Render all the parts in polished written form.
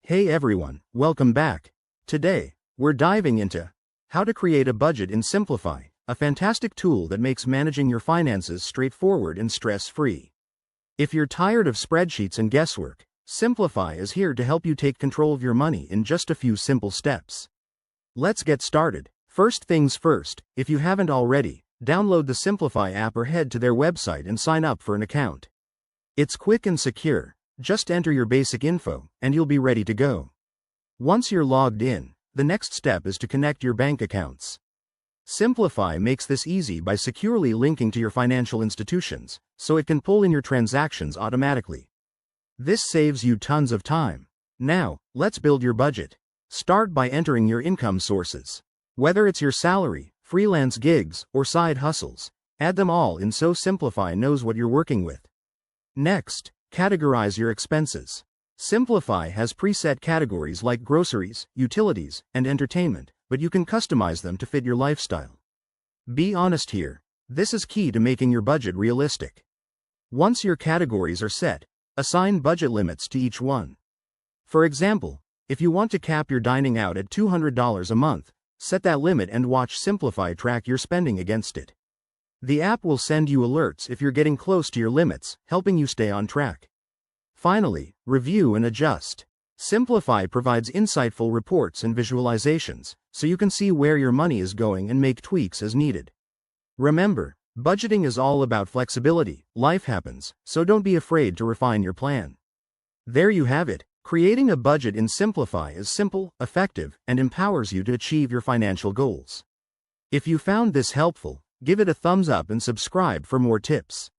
Hey everyone, welcome back. Today, we're diving into how to create a budget in Simplifi, a fantastic tool that makes managing your finances straightforward and stress-free. If you're tired of spreadsheets and guesswork, Simplifi is here to help you take control of your money in just a few simple steps. Let's get started. First things first, if you haven't already, download the Simplifi app or head to their website and sign up for an account. It's quick and secure. Just enter your basic info, and you'll be ready to go. Once you're logged in, the next step is to connect your bank accounts. Simplifi makes this easy by securely linking to your financial institutions, so it can pull in your transactions automatically. This saves you tons of time. Now, let's build your budget. Start by entering your income sources. Whether it's your salary, freelance gigs, or side hustles, add them all in so Simplifi knows what you're working with. Next, categorize your expenses. Simplifi has preset categories like groceries, utilities, and entertainment, but you can customize them to fit your lifestyle. Be honest here. This is key to making your budget realistic. Once your categories are set, assign budget limits to each one. For example, if you want to cap your dining out at $200 a month, set that limit and watch Simplifi track your spending against it. The app will send you alerts if you're getting close to your limits, helping you stay on track. Finally, review and adjust. Simplifi provides insightful reports and visualizations, so you can see where your money is going and make tweaks as needed. Remember, budgeting is all about flexibility. Life happens, so don't be afraid to refine your plan. There you have it. Creating a budget in Simplifi is simple, effective, and empowers you to achieve your financial goals. If you found this helpful, give it a thumbs up and subscribe for more tips.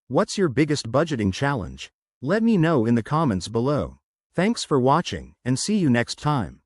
What's your biggest budgeting challenge? Let me know in the comments below. Thanks for watching, and see you next time.